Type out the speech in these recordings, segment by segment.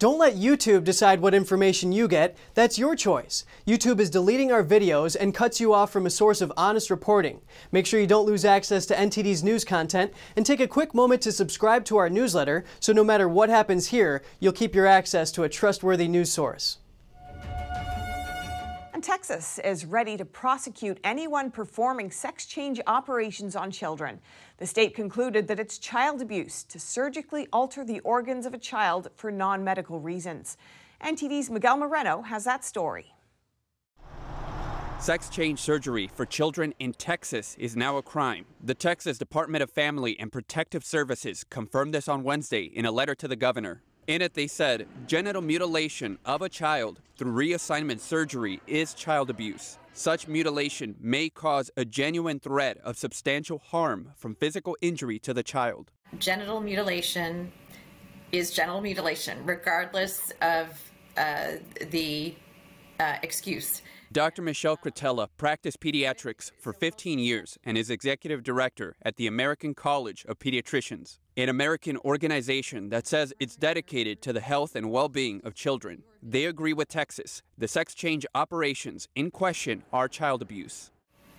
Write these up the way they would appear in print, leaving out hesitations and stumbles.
Don't let YouTube decide what information you get. That's your choice. YouTube is deleting our videos and cuts you off from a source of honest reporting. Make sure you don't lose access to NTD's news content, and take a quick moment to subscribe to our newsletter so no matter what happens here, you'll keep your access to a trustworthy news source. Texas is ready to prosecute anyone performing sex change operations on children. The state concluded that it's child abuse to surgically alter the organs of a child for non-medical reasons. NTD's Miguel Moreno has that story. Sex change surgery for children in Texas is now a crime. The Texas Department of Family and Protective Services confirmed this on Wednesday in a letter to the governor. In it, they said genital mutilation of a child through reassignment surgery is child abuse. Such mutilation may cause a genuine threat of substantial harm from physical injury to the child. Genital mutilation is genital mutilation, regardless of the excuse. Dr. Michelle Cretella practiced pediatrics for 15 years and is executive director at the American College of Pediatricians, an American organization that says it's dedicated to the health and well-being of children. They agree with Texas. The sex change operations in question are child abuse.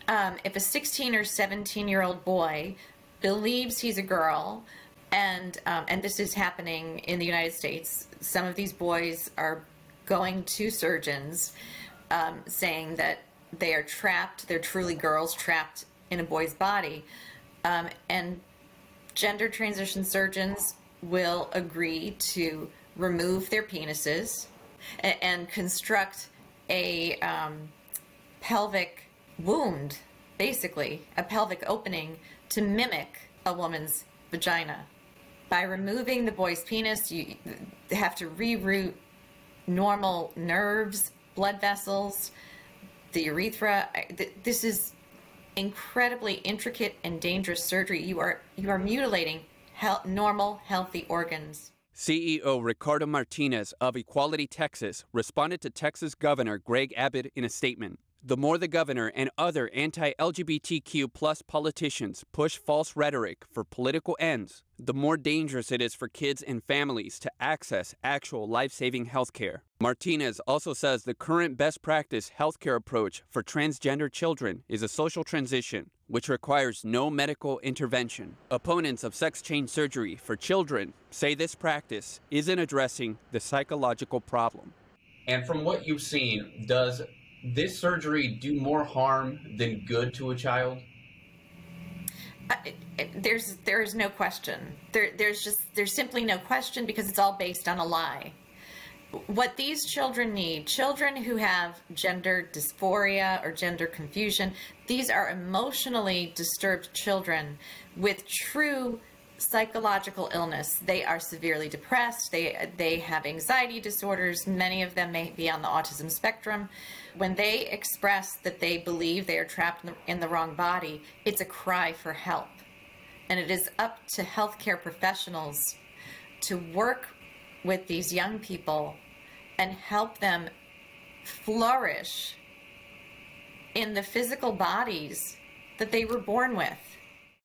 If a 16 or 17-year-old boy believes he's a girl, and this is happening in the United States, some of these boys are going to surgeons saying that they are trapped, they're truly girls trapped in a boy's body, and gender transition surgeons will agree to remove their penises and construct a pelvic wound, basically a pelvic opening, to mimic a woman's vagina. By removing the boy's penis, you have to reroute normal nerves, blood vessels, the urethra. This is incredibly intricate and dangerous surgery. You are mutilating normal, healthy organs. CEO Ricardo Martinez of Equality Texas responded to Texas Governor Greg Abbott in a statement. The more the governor and other anti-LGBTQ plus politicians push false rhetoric for political ends, the more dangerous it is for kids and families to access actual life-saving health care. Martinez also says the current best practice healthcare approach for transgender children is a social transition, which requires no medical intervention. Opponents of sex change surgery for children say this practice isn't addressing the psychological problem. And from what you've seen, does this surgery do more harm than good to a child? There's no question. There's simply no question, because it's all based on a lie. What these children need, children who have gender dysphoria or gender confusion, these are emotionally disturbed children with true psychological illness. They are severely depressed. They have anxiety disorders. Many of them may be on the autism spectrum. When they express that they believe they are trapped in the wrong body, it's a cry for help. And it is up to healthcare professionals to work with these young people and help them flourish in the physical bodies that they were born with.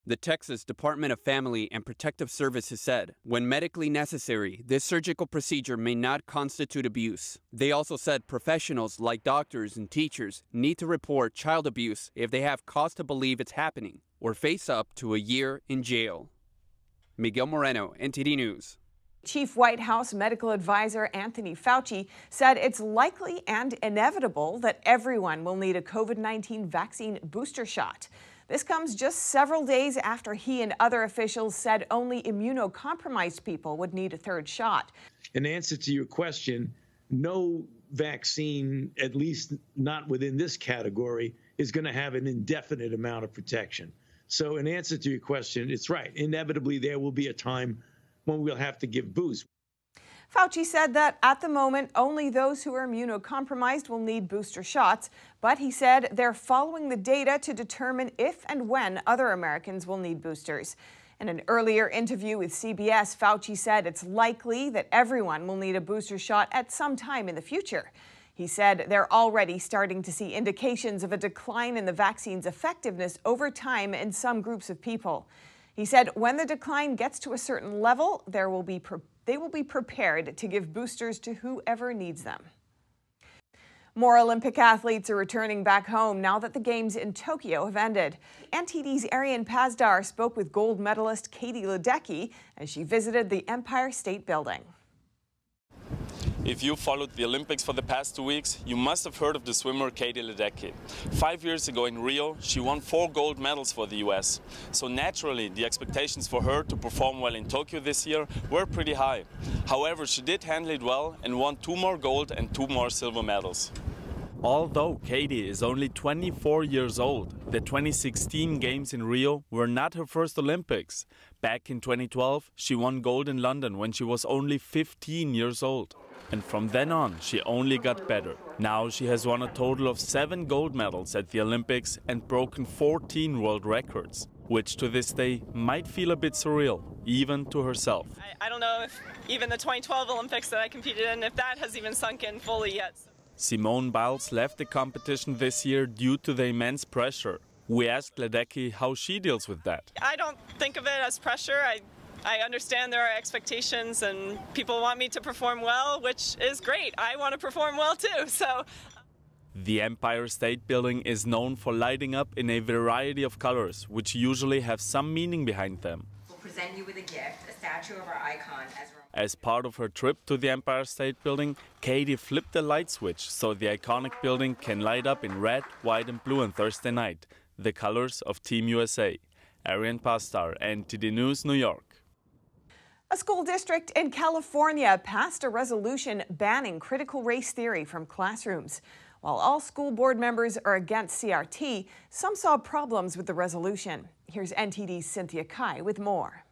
The Texas Department of Family and Protective Services said, when medically necessary, this surgical procedure may not constitute abuse. They also said professionals like doctors and teachers need to report child abuse if they have cause to believe it's happening, or face up to a year in jail. Miguel Moreno, NTD News. Chief White House medical advisor Anthony Fauci said it's likely and inevitable that everyone will need a COVID-19 vaccine booster shot. This comes just several days after he and other officials said only immuno-compromised people would need a third shot. In answer to your question, no vaccine, at least not within this category, is going to have an indefinite amount of protection. So in answer to your question, it's right. Inevitably, there will be a time when we'll have to give boosts. Fauci said that at the moment, only those who are immunocompromised will need booster shots, but he said they're following the data to determine if and when other Americans will need boosters. In an earlier interview with CBS, Fauci said it's likely that everyone will need a booster shot at some time in the future. He said they're already starting to see indications of a decline in the vaccine's effectiveness over time in some groups of people. He said when the decline gets to a certain level, there will be They will be prepared to give boosters to whoever needs them. More Olympic athletes are returning back home now that the Games in Tokyo have ended. NTD's Arian Pasdar spoke with gold medalist Katie Ledecky as she visited the Empire State Building. If you followed the Olympics for the past 2 weeks, you must have heard of the swimmer Katie Ledecky. 5 years ago in Rio, she won 4 gold medals for the US. So naturally, the expectations for her to perform well in Tokyo this year were pretty high. However, she did handle it well and won 2 more gold and 2 more silver medals. Although Katie is only 24 years old, the 2016 Games in Rio were not her first Olympics. Back in 2012, she won gold in London when she was only 15 years old. And from then on, she only got better. Now she has won a total of 7 gold medals at the Olympics and broken 14 world records, which to this day might feel a bit surreal, even to herself. I don't know if even the 2012 Olympics that I competed in, if that has even sunk in fully yet. Simone Biles left the competition this year due to the immense pressure. We asked Ledecky how she deals with that. I don't think of it as pressure. I understand there are expectations and people want me to perform well, which is great. I want to perform well too, so. The Empire State Building is known for lighting up in a variety of colors, which usually have some meaning behind them. We'll present you with a gift, a statue of our icon. As part of her trip to the Empire State Building, Katie flipped the light switch so the iconic building can light up in red, white and blue on Thursday night, the colors of Team USA. Arian Pasdar, NTD News, New York. A school district in California passed a resolution banning critical race theory from classrooms. While all school board members are against CRT, some saw problems with the resolution. Here's NTD's Cynthia Kai with more.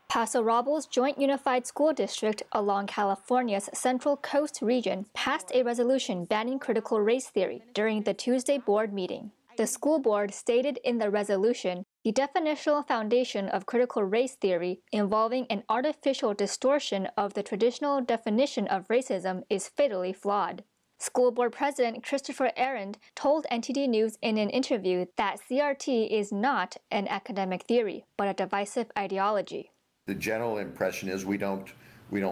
Paso Robles Joint Unified School District along California's Central Coast region passed a resolution banning critical race theory during the Tuesday board meeting. The school board stated in the resolution, the definitional foundation of critical race theory involving an artificial distortion of the traditional definition of racism is fatally flawed. School Board President Christopher Arian told NTD News in an interview that CRT is not an academic theory, but a divisive ideology. The general impression is we don't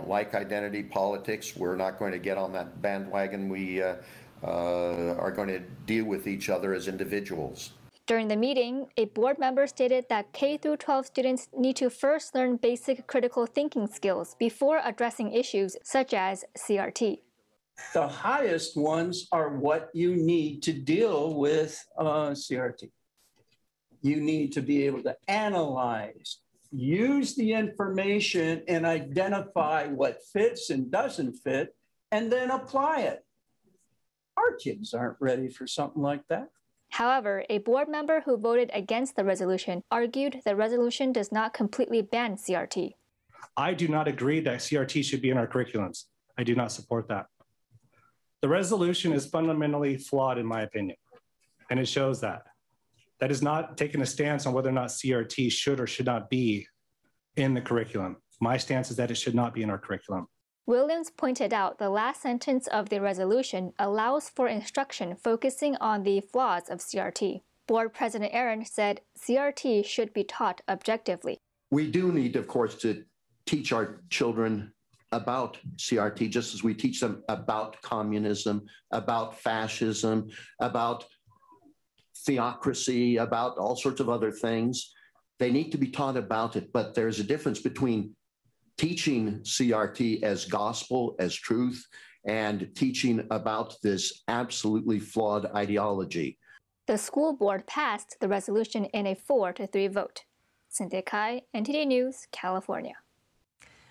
like identity politics. We're not going to get on that bandwagon. We are going to deal with each other as individuals. During the meeting, a board member stated that K-12 students need to first learn basic critical thinking skills before addressing issues such as CRT. The highest ones are what you need to deal with CRT. You need to be able to analyze, use the information and identify what fits and doesn't fit, and then apply it. Our kids aren't ready for something like that. However, a board member who voted against the resolution argued the resolution does not completely ban CRT. I do not agree that CRT should be in our curriculums. I do not support that. The resolution is fundamentally flawed in my opinion, and it shows that. That is not taking a stance on whether or not CRT should or should not be in the curriculum. My stance is that it should not be in our curriculum. Williams pointed out the last sentence of the resolution allows for instruction focusing on the flaws of CRT. Board President Arian said CRT should be taught objectively. We do need, of course, to teach our children about CRT, just as we teach them about communism, about fascism, about theocracy, about all sorts of other things. They need to be taught about it, but there's a difference between teaching CRT as gospel, as truth, and teaching about this absolutely flawed ideology. The school board passed the resolution in a 4-3 vote. Cynthia Kai, NTD News, California.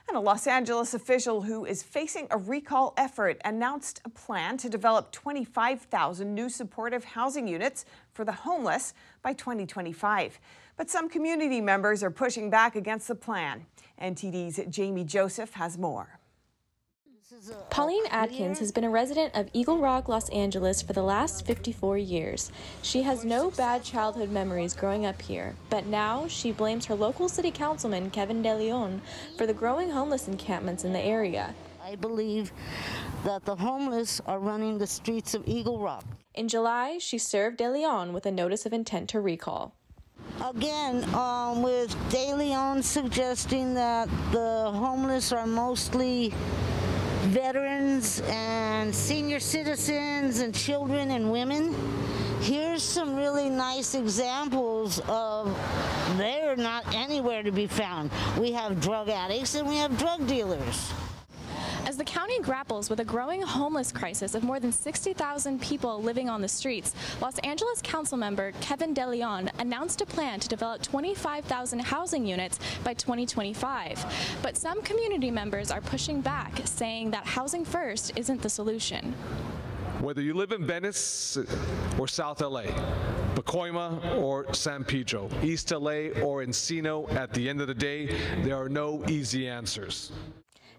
And a Los Angeles official who is facing a recall effort announced a plan to develop 25,000 new supportive housing units for the homeless by 2025. But some community members are pushing back against the plan. NTD's Jamie Joseph has more. Pauline Adkins has been a resident of Eagle Rock, Los Angeles for the last 54 years. She has no bad childhood memories growing up here, but now she blames her local city councilman, Kevin De Leon, for the growing homeless encampments in the area. I believe that the homeless are running the streets of Eagle Rock. In July, she served De Leon with a notice of intent to recall. Again, with De Leon suggesting that the homeless are mostly veterans and senior citizens and children and women, here's some really nice examples of they're not anywhere to be found. We have drug addicts and we have drug dealers. As the county grapples with a growing homeless crisis of more than 60,000 people living on the streets, Los Angeles Councilmember Kevin De Leon announced a plan to develop 25,000 housing units by 2025. But some community members are pushing back, saying that housing first isn't the solution. Whether you live in Venice or South LA, Pacoima or San Pedro, East LA or Encino, at the end of the day, there are no easy answers.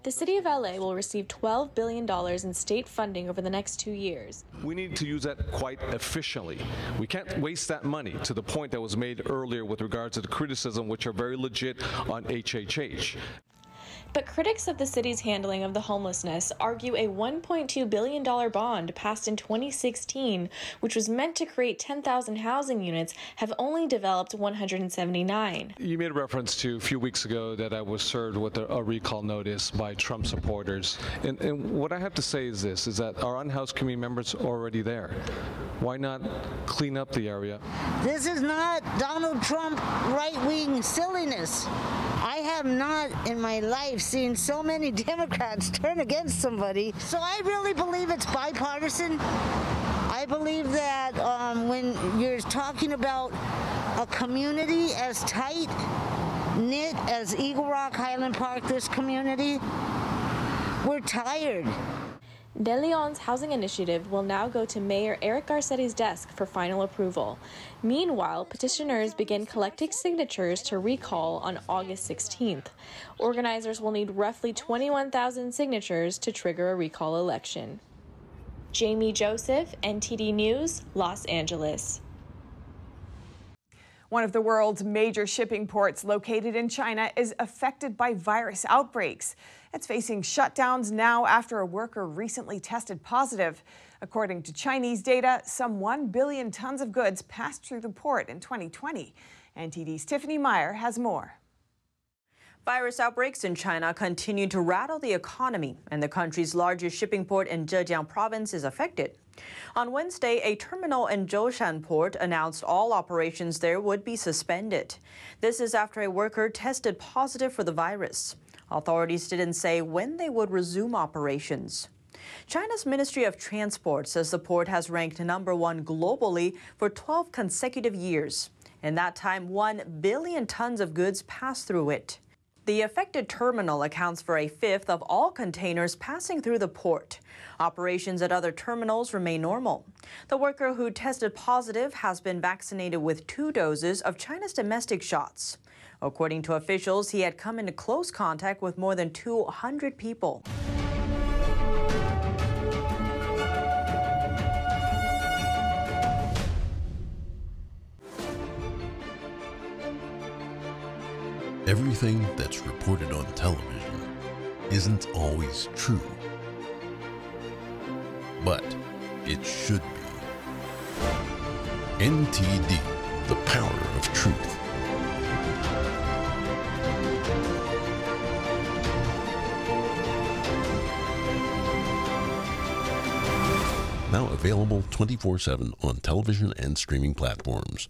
The city of LA will receive $12 billion in state funding over the next 2 years. We need to use that quite efficiently. We can't waste that money, to the point that was made earlier with regards to the criticism, which are very legit, on HHH. But critics of the city's handling of the homelessness argue a $1.2 billion bond passed in 2016, which was meant to create 10,000 housing units, have only developed 179. You made a reference to a few weeks ago that I was served with a recall notice by Trump supporters. And what I have to say is this, is that our unhoused community members are already there. Why not clean up the area? This is not Donald Trump right-wing silliness. I have not in my life seen so many Democrats turn against somebody. So I really believe it's bipartisan. I believe that when you're talking about a community as tight-knit as Eagle Rock, Highland Park, this community, we're tired. De Leon's housing initiative will now go to Mayor Eric Garcetti's desk for final approval. Meanwhile, petitioners begin collecting signatures to recall on August 16th. Organizers will need roughly 21,000 signatures to trigger a recall election. Jamie Joseph, NTD News, Los Angeles. One of the world's major shipping ports located in China is affected by virus outbreaks. It's facing shutdowns now after a worker recently tested positive. According to Chinese data, some 1 billion tons of goods passed through the port in 2020. NTD's Tiffany Meyer has more. Virus outbreaks in China continue to rattle the economy, and the country's largest shipping port in Zhejiang province is affected. On Wednesday, a terminal in Zhoushan port announced all operations there would be suspended. This is after a worker tested positive for the virus. Authorities didn't say when they would resume operations. China's Ministry of Transport says the port has ranked #1 globally for 12 consecutive years. In that time, 1 billion tons of goods passed through it. The affected terminal accounts for a fifth of all containers passing through the port. Operations at other terminals remain normal. The worker who tested positive has been vaccinated with 2 doses of China's domestic shots. According to officials, he had come into close contact with more than 200 people. Everything that's reported on television isn't always true, but it should be. NTD, the power of truth. Now available 24/7 on television and streaming platforms.